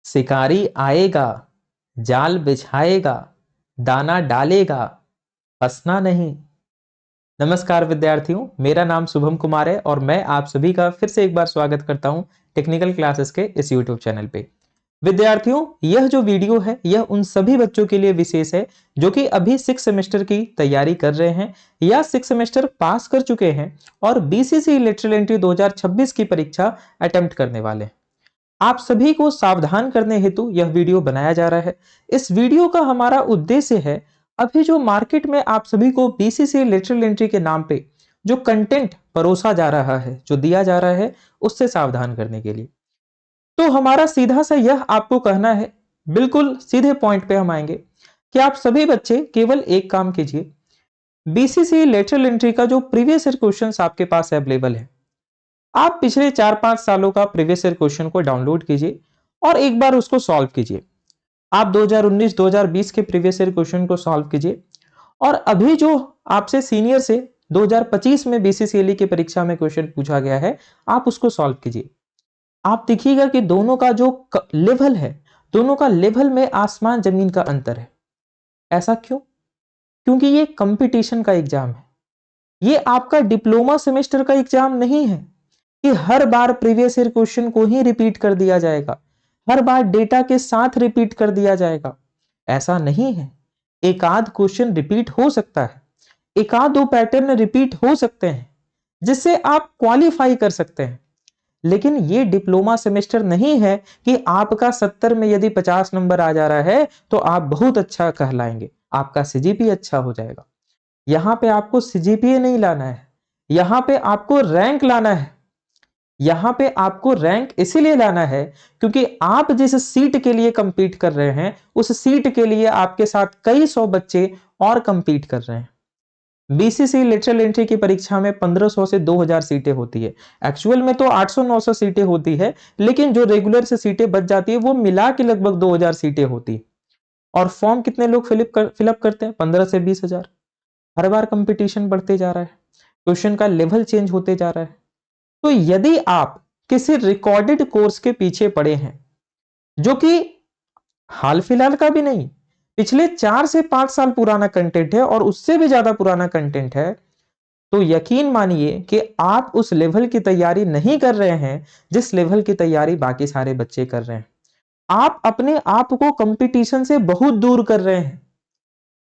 शिकारी आएगा, जाल बिछाएगा, दाना डालेगा, फंसना नहीं। नमस्कार विद्यार्थियों, मेरा नाम शुभम कुमार है और मैं आप सभी का फिर से एक बार स्वागत करता हूं टेक्निकल क्लासेस के इस यूट्यूब चैनल पे। विद्यार्थियों, यह जो वीडियो है यह उन सभी बच्चों के लिए विशेष है जो कि अभी 6 सेमेस्टर की तैयारी कर रहे हैं या 6 सेमेस्टर पास कर चुके हैं और बीसीसी लेटरल एंट्री 2026 की परीक्षा अटेम्प्ट करने वाले हैं। आप सभी को सावधान करने हेतु यह वीडियो बनाया जा रहा है। इस वीडियो का हमारा उद्देश्य है अभी जो मार्केट में आप सभी को बीसीसी लेटरल एंट्री के नाम पे जो कंटेंट परोसा जा रहा है, जो दिया जा रहा है, उससे सावधान करने के लिए। तो हमारा सीधा सा यह आपको कहना है, बिल्कुल सीधे पॉइंट पे हम आएंगे कि आप सभी बच्चे केवल एक काम कीजिए। बीसीसी लेटरल एंट्री का जो प्रीवियस ईयर क्वेश्चंस आपके पास अवेलेबल है, आप पिछले 4-5 सालों का प्रीवियस ईयर क्वेश्चन को डाउनलोड कीजिए और एक बार उसको सॉल्व कीजिए। आप 2019-2020 के प्रीवियस ईयर क्वेश्चन को सॉल्व कीजिए और अभी जो आपसे सीनियर से 2025 में बीसीसीएलई की परीक्षा में क्वेश्चन पूछा गया है, आप उसको सॉल्व कीजिए। आप देखिएगा कि दोनों का जो लेवल है, दोनों का लेवल में आसमान जमीन का अंतर है। ऐसा क्यों? क्योंकि ये कंपटीशन का एग्जाम है। ये आपका डिप्लोमा सेमेस्टर का एग्जाम नहीं है कि हर बार प्रीवियस ईयर क्वेश्चन को ही रिपीट कर दिया जाएगा, हर बार डेटा के साथ रिपीट कर दिया जाएगा। ऐसा नहीं है। एक आध क्वेश्चन रिपीट हो सकता है, एक आध दो पैटर्न रिपीट हो सकते हैं जिससे आप क्वालिफाई कर सकते हैं। लेकिन ये डिप्लोमा सेमेस्टर नहीं है कि आपका 70 में यदि 50 नंबर आ जा रहा है तो आप बहुत अच्छा कहलाएंगे, आपका सीजीपीए अच्छा हो जाएगा। यहां पे आपको सीजीपीए नहीं लाना है, यहां पे आपको रैंक लाना है। यहां पे आपको रैंक इसीलिए लाना है क्योंकि आप जिस सीट के लिए कंपीट कर रहे हैं, उस सीट के लिए आपके साथ कई सौ बच्चे और कंपीट कर रहे हैं। बीसीसी लेटरल एंट्री की परीक्षा में 1500 से 2000 सीटें होती है। एक्चुअल में तो 800-900 सीटें होती है, लेकिन जो रेगुलर से सीटें बच जाती है वो मिला के लगभग 2000 सीटें होती है। और फॉर्म कितने लोग फिलअप करते हैं? 15 से 20,000। हर बार कंपटीशन बढ़ते जा रहा है, क्वेश्चन का लेवल चेंज होते जा रहा है। तो यदि आप किसी रिकॉर्डेड कोर्स के पीछे पड़े हैं जो कि हाल फिलहाल का भी नहीं, पिछले 4 से 5 साल पुराना कंटेंट है और उससे भी ज्यादा पुराना कंटेंट है, तो यकीन मानिए कि आप उस लेवल की तैयारी नहीं कर रहे हैं जिस लेवल की तैयारी बाकी सारे बच्चे कर रहे हैं। आप अपने आप को कंपटीशन से बहुत दूर कर रहे हैं।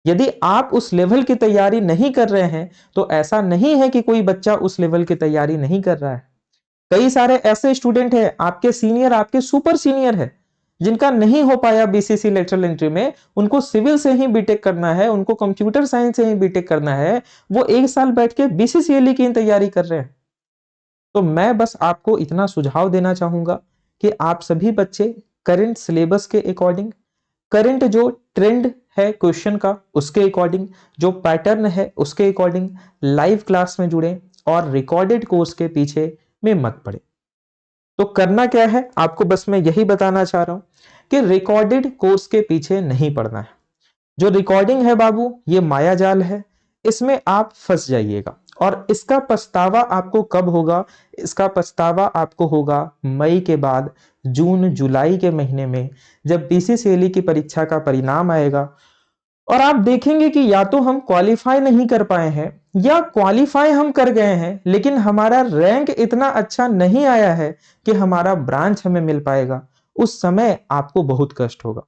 यदि आप उस लेवल की तैयारी नहीं कर रहे हैं तो ऐसा नहीं है कि कोई बच्चा उस लेवल की तैयारी नहीं कर रहा है। कई सारे ऐसे स्टूडेंट हैं, आपके सीनियर, आपके सुपर सीनियर है, जिनका नहीं हो पाया बीसीसी लेटरल एंट्री में, उनको सिविल से ही बीटेक करना है, उनको कंप्यूटर साइंस से ही बीटेक करना है, वो 1 साल बैठ के बीसीसीएलई की तैयारी कर रहे हैं। तो मैं बस आपको इतना सुझाव देना चाहूंगा कि आप सभी बच्चे करंट सिलेबस के अकॉर्डिंग, करंट जो ट्रेंड है क्वेश्चन का उसके अकॉर्डिंग, जो पैटर्न है उसके अकॉर्डिंग लाइव क्लास में जुड़े और रिकॉर्डेड कोर्स के पीछे में मत पड़े। तो करना क्या है, आपको बस मैं यही बताना चाह रहा हूं कि रिकॉर्डेड कोर्स के पीछे नहीं पड़ना है। जो रिकॉर्डिंग है बाबू, ये माया जाल है, इसमें आप फंस जाइएगा और इसका पछतावा आपको कब होगा? इसका पछतावा आपको होगा मई के बाद, जून जुलाई के महीने में, जब बीसीसीएलई की परीक्षा का परिणाम आएगा और आप देखेंगे कि या तो हम क्वालिफाई नहीं कर पाए हैं या क्वालिफाई हम कर गए हैं लेकिन हमारा रैंक इतना अच्छा नहीं आया है कि हमारा ब्रांच हमें मिल पाएगा। उस समय आपको बहुत कष्ट होगा।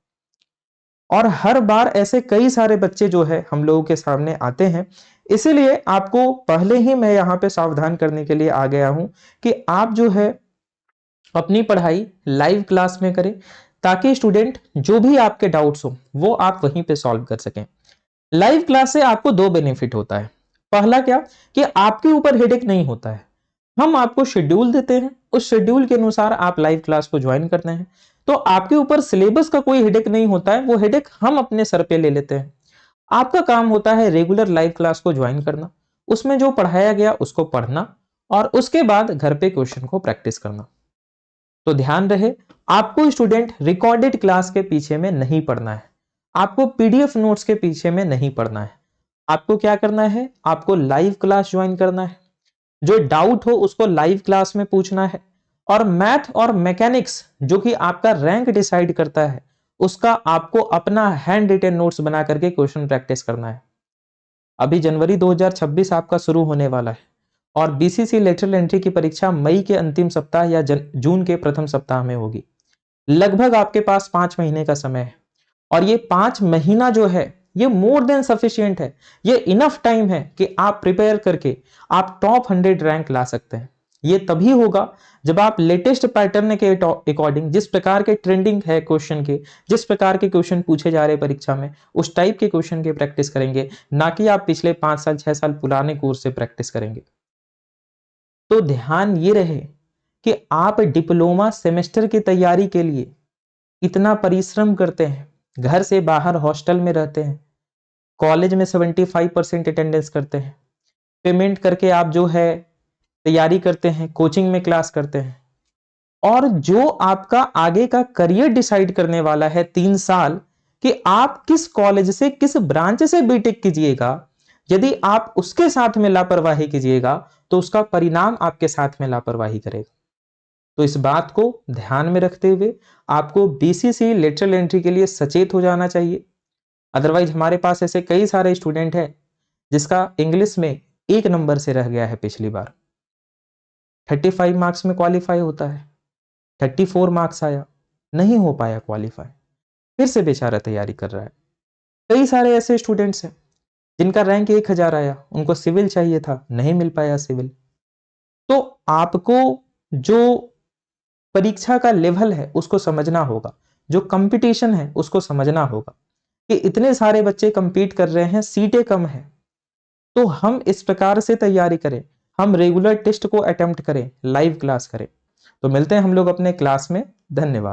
और हर बार ऐसे कई सारे बच्चे जो है हम लोगों के सामने आते हैं, इसीलिए आपको पहले ही मैं यहाँ पे सावधान करने के लिए आ गया हूं कि आप जो है अपनी पढ़ाई लाइव क्लास में करें ताकि स्टूडेंट जो भी आपके डाउट्स हो वो आप वहीं पे सॉल्व कर सकें। लाइव क्लास से आपको 2 बेनिफिट होता है। पहला क्या कि आपके ऊपर हेडेक नहीं होता है। हम आपको शेड्यूल देते हैं, उस शेड्यूल के अनुसार आप लाइव क्लास को ज्वाइन करते हैं, तो आपके ऊपर सिलेबस का कोई हेडेक नहीं होता है, वो हेडेक हम अपने सर पे ले लेते हैं। आपका काम होता है रेगुलर लाइव क्लास को ज्वाइन करना, उसमें जो पढ़ाया गया उसको पढ़ना और उसके बाद घर पे क्वेश्चन को प्रैक्टिस करना। तो ध्यान रहे, आपको स्टूडेंट रिकॉर्डेड क्लास के पीछे में नहीं पढ़ना है, आपको पीडीएफ नोट्स के पीछे में नहीं पढ़ना है। आपको क्या करना है? आपको लाइव क्लास ज्वाइन करना है, जो डाउट हो उसको लाइव क्लास में पूछना है और मैथ और मैकेनिक्स जो कि आपका रैंक डिसाइड करता है, उसका आपको अपना हैंड रिटन नोट्स बना करके क्वेश्चन प्रैक्टिस करना है। अभी जनवरी 2026 आपका शुरू होने वाला है और बीसीसी लेटरल एंट्री की परीक्षा मई के अंतिम सप्ताह या जून के प्रथम सप्ताह में होगी। लगभग आपके पास 5 महीने का समय है और ये 5 महीना जो है ये मोर देन सफिशिएंट है। ये इनफ टाइम है कि आप प्रिपेयर करके आप टॉप 100 रैंक ला सकते हैं। ये तभी होगा जब आप लेटेस्ट पैटर्न के अकॉर्डिंग, जिस प्रकार के ट्रेंडिंग है क्वेश्चन के, जिस प्रकार के क्वेश्चन पूछे जा रहे हैं परीक्षा में, उस टाइप के क्वेश्चन की प्रैक्टिस करेंगे, ना कि आप पिछले 5 साल 6 साल पुराने कोर्स से प्रैक्टिस करेंगे। तो ध्यान ये रहे कि आप डिप्लोमा सेमेस्टर की तैयारी के लिए इतना परिश्रम करते हैं, घर से बाहर हॉस्टल में रहते हैं, कॉलेज में 75% अटेंडेंस करते हैं, पेमेंट करके आप जो है तैयारी करते हैं, कोचिंग में क्लास करते हैं, और जो आपका आगे का करियर डिसाइड करने वाला है 3 साल कि आप किस कॉलेज से किस ब्रांच से बीटेक कीजिएगा, यदि आप उसके साथ में लापरवाही कीजिएगा तो उसका परिणाम आपके साथ में लापरवाही करेगा। तो इस बात को ध्यान में रखते हुए आपको बीसीसी लेटरल एंट्री के लिए सचेत हो जाना चाहिए। अदरवाइज हमारे पास ऐसे कई सारे स्टूडेंट हैं जिसका इंग्लिश में 1 नंबर से रह गया है। पिछली बार 35 मार्क्स में क्वालिफाई होता है, 34 मार्क्स आया, नहीं हो पाया क्वालिफाई, फिर से बेचारा तैयारी कर रहा है। कई सारे ऐसे स्टूडेंट्स हैं जिनका रैंक 1000 आया, उनको सिविल चाहिए था, नहीं मिल पाया सिविल। तो आपको जो परीक्षा का लेवल है उसको समझना होगा, जो कंपटीशन है उसको समझना होगा कि इतने सारे बच्चे कंपीट कर रहे हैं, सीटें कम है, तो हम इस प्रकार से तैयारी करें, हम रेगुलर टेस्ट को अटेम्प्ट करें, लाइव क्लास करें। तो मिलते हैं हम लोग अपने क्लास में। धन्यवाद।